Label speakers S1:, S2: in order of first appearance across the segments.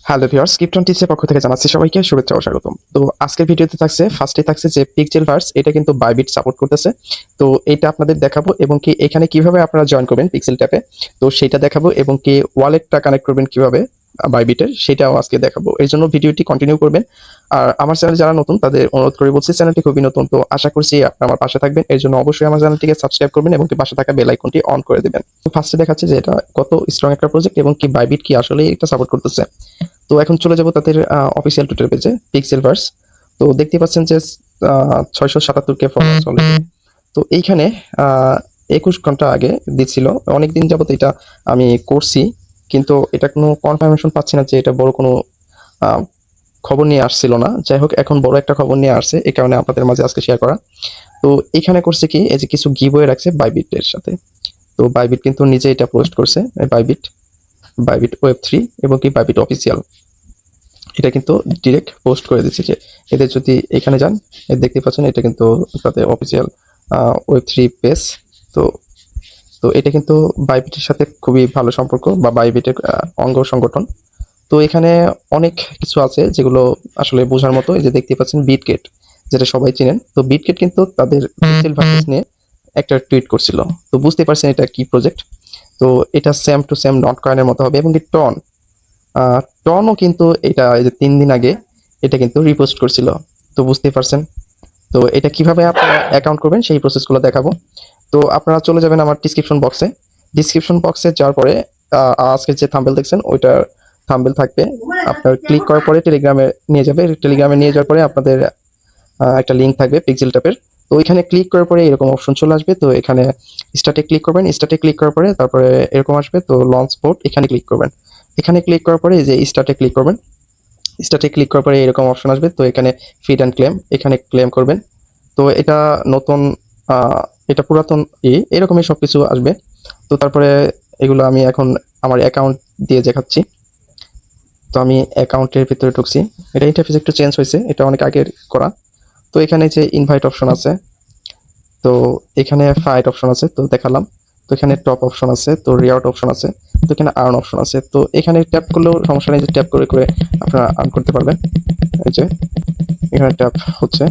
S1: Hello viewers, স্ক্রিপ্টন টিপসের পক্ষ থেকে জানাচ্ছি সবাইকে শুভেচ্ছা ও স্বাগতম। তো আজকের ভিডিওতে ফার্স্টে থাকছে যে পিক্সেলভার্স, এটা কিন্তু বাইবিট সাপোর্ট করতেছে। তো এটা আপনাদের দেখাবো এবং কি এখানে কিভাবে আপনারা জয়েন করবেন পিক্সেল ট্যাপে, তো সেটা দেখাবো এবং কি ওয়ালেটটা কানেক্ট করবেন কিভাবে বাইবিটের, সেটাও আজকে দেখাবো। এই জন্য ভিডিওটি কন্টিনিউ করবেন। আর আমার চ্যানেল যারা নতুন তাদের অনুরোধ করে বলছি, চ্যানেলটি খুবই নতুন, তো আশা করছি আপনারা আমার পাশে থাকবেন। এর জন্য অবশ্যই আমার চ্যানেলটিকে সাবস্ক্রাইব করবেন এবং কি পাশে থাকা বেল আইকনটি অন করে দেবেন। তো ফার্স্টে দেখাচ্ছে যে এটা কত স্ট্রং একটা প্রজেক্ট এবং কি বাইবিট কি আসলে এটা সাপোর্ট করতেছে। তো এখন চলে যাব তাদের অফিসিয়াল টুইটার পেজে, পিক্সেলভার্স। তো দেখতে পাচ্ছেন যে 677 কে ফলোয়ার্স অলরেডি। তো এইখানে 21 ঘন্টা আগে দিচ্ছিল, অনেকদিন যাবত এটা আমি করছি, কিন্তু এটা কোনো কনফার্মেশন পাচ্ছি না যে এটা বড় কোনো আহ, খবর নিয়ে আসছিল না। যাই হোক, এখন বড় একটা খবর নিয়ে আসছে, এই কারণে আপনাদের মাঝে আজকে শেয়ার করা। তো এখানে করছে কি, এই যে কিছু গিভওয়ে রাখছে বাইবিটের সাথে। তো বাইবিট কিন্তু নিজে এটা পোস্ট করছে, বাইবিট বাইবিট ওয়েব 3 এবং কি বাইবিট অফিসিয়াল, এটা কিন্তু ডিরেক্ট পোস্ট করে দিচ্ছে যে এদের যদি এখানে যান, দেখতে পাচ্ছেন এটা কিন্তু তাদের অফিসিয়াল ওয়েব 3 পেজ। তো তো এটা কিন্তু বাইবিটের সাথে খুবই ভালো সম্পর্ক বা বাইবিটের অঙ্গ সংগঠন। তো এখানে অনেক কিছু আছে যেগুলো আসলে বোঝার মতো। এই যে দেখতে পাচ্ছেন বিটগেট, যেটা সবাই চিনেন। তো বিটগেট কিন্তু তাদের পিক্সেল ভার্সেস নিয়ে একটা টুইট করছিল। তো বুঝতে পারছেন এটা কি প্রজেক্ট। তো এটা সেম টু সেম নট কয়েনের মতো হবে এবং কি টনও কিন্তু এটা এই যে 3 দিন আগে এটা কিন্তু রিপোস্ট করছিল। তো বুঝতেই পারছেন। তো এটা কিভাবে আপনারা অ্যাকাউন্ট করবেন সেই প্রসেসগুলো দেখাবো। তো আপনারা চলে যাবেন আমার ডিসক্রিপশন বক্সে যাওয়ার পরে আজকে যে থাম্বনেল দেখছেন ওইটার থাম্বনেল থাকবে। আপনার ক্লিক করার পরে টেলিগ্রামে নিয়ে যাবে। টেলিগ্রামে নিয়ে যাওয়ার পরে আপনাদের একটা লিঙ্ক থাকবে পিক্সেল ট্যাপের। তো ওইখানে ক্লিক করার পরে এরকম অপশন চলে আসবে। তো এখানে স্টার্টে ক্লিক করবেন। স্টার্টে ক্লিক করার পরে তারপরে এরকম আসবে, তো লঞ্চ পোর্ট এখানে ক্লিক করবেন। এখানে ক্লিক করার পরে এই যে স্টার্টে ক্লিক করবেন। স্টার্টে ক্লিক করার পরে এরকম অপশন আসবে। তো এখানে ফিড অ্যান্ড ক্লেম, এখানে ক্লেম করবেন। তো এটা নতুন, আহ, এটা পুরাতন এরকমই সবকিছু আসবে। তো তারপরে এগুলো আমি এখন আমার অ্যাকাউন্ট দিয়ে দেখাচ্ছি। তো আমি অ্যাকাউন্টের ভিতরে ঢুকছি। এটা ইন্টারফেস একটু চেঞ্জ হয়েছে, এটা অনেক আগের করা। তো এখানে যে ইনভাইট অপশন আছে, তো এখানে ফাইট অপশন আছে, তো দেখালাম। তো এখানে টপ অপশন আছে, তো রিওয়ার্ড অপশন আছে, তো এখানে আর্ন অপশন আছে। তো এখানে ট্যাপ করলেও সমস্যা নেই, যে ট্যাপ করে করে আপনারা আর্ন করতে পারবেন। এই যে এখানে ট্যাপ হচ্ছে।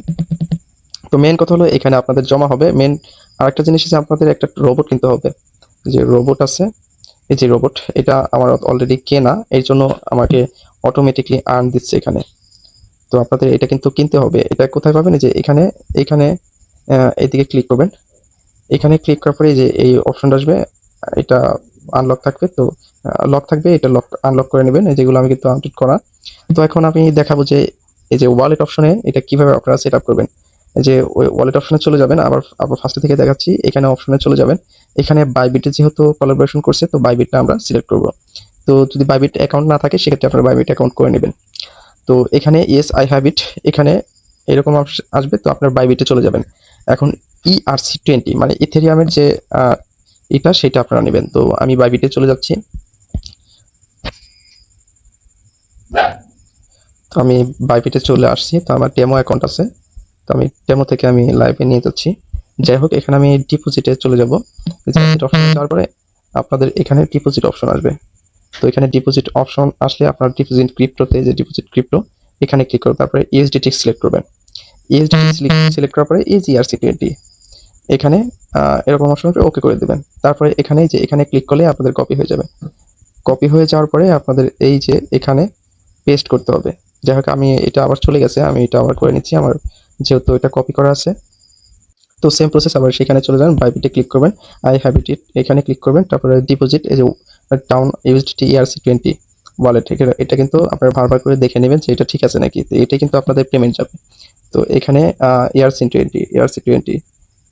S1: তো মেন কথা হলো এখানে আপনাদের জমা হবে। আরেকটা জিনিস আছে, আপনাদের একটা রোবট কিনতে হবে। যে রোবট আছে, এই যে রোবট, এটা আমার অলরেডি কেনা, এর জন্য আমাকে অটোমেটিকলি আর্ন দিচ্ছে এখানে। তো আপনাদের এটা কিন্তু কিনতে হবে। এটা কোথায় পাবেন? এই যে এখানে এখানে এইদিকে ক্লিক করবেন। এখানে ক্লিক করার পরে যে এই অপশনটা আসবে, এটা আনলক থাকবে। তো লক থাকবে, এটা লক আনলক করে নেবেন। এই যেগুলো আমি কিন্তু আপডেট করা। তো এখন আমি দেখাবো যে এই যে ওয়ালেট অপশনে এটা কিভাবে আপনারা সেট আপ করবেন। এই যে ওয়ালেট অপশনে চলে যাবেন, আবার আবার ফার্স্ট থেকে দেখাচ্ছি। এখানে অপশনে চলে যাবেন। এখানে বাইবিটে যেহেতু কোলাবোরেশন করছে, তো বাইবিটটা আমরা সিলেক্ট করব। তো যদি বাইবিট অ্যাকাউন্ট না থাকে সেক্ষেত্রে আপনারা বাইবিট অ্যাকাউন্ট করে নেবেন। তো এখানে ইয়েস আই হ্যাভ ইট, এখানে এরকম আসবে। তো আপনার বাইবিটে চলে যাবেন। এখন ERC20 মানে ইথেরিয়ামের যে এটা, সেটা আপনারা নেবেন। তো আমি বাইবিটে চলে যাচ্ছি। তো আমি বাইবিটে চলে আসছি। তো আমার ডেমো অ্যাকাউন্ট আছে, তো আমি ডেমো থেকে আমি লাইভে নিয়ে যাচ্ছি। যাই হোক, এখানে আমি ডিপোজিটে চলে যাব। ডিপোজিট অপশনে যাওয়ার পরে আপনাদের এখানে ডিপোজিট অপশন আসবে। তো এখানে ডিপোজিট অপশন আসলে আপনার ডিপোজিট ক্রিপ্টোতে, যে ডিপোজিট ক্রিপ্টো, এখানে ক্লিক করবেন। তারপরে ইউএসডিটি সিলেক্ট করবেন। ইউএসডিটি সিলেক্ট করার পরে এই যে ERC20, এখানে এরকম অপশন ওকে করে দেবেন। তারপরে এখানে যে এখানে ক্লিক করলে আপনাদের কপি হয়ে যাবে। কপি হয়ে যাওয়ার পরে আপনাদের এই যে এখানে পেস্ট করতে হবে। যাই হোক, আমি এটা আবার চলে গেছে, আমি এটা আবার করে নিচ্ছি। আমার যেহেতু এটা কপি করা আছে, তো সেম প্রসেস আবার সেখানে চলে যাবেন। বাইবিটে ক্লিক করবেন, আই হ্যাভ ইট, এখানে ক্লিক করবেন। তারপরে ডিপোজিট, এই যে ডাউন ইউএসডিটি ERC20 ওয়ালেট, এটা কিন্তু আপনারা বারবার করে দেখে নেবেন যে এটা ঠিক আছে নাকি। তো এটা কিন্তু আপনাদের পেমেন্ট যাবে। তো এখানে ERC20,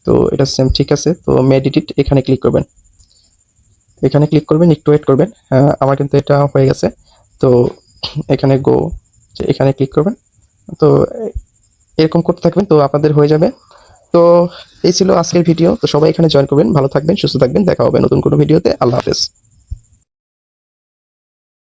S1: তো এটা সেম ঠিক আছে। তো মেডিটেট, এখানে ক্লিক করবেন। এখানে ক্লিক করবেন, একটু ওয়েট করবেন। আমার কিন্তু এটা হয়ে গেছে। তো এখানে গো, এখানে ক্লিক করবেন। তো এরকম করতে থাকবেন, তো আপনাদের হয়ে যাবে। তো এই ছিল আজকের ভিডিও। তো সবাই এখানে জয়েন করবেন। ভালো থাকবেন, সুস্থ থাকবেন। দেখা হবে নতুন কোনো ভিডিওতে। আল্লাহ হাফেজ।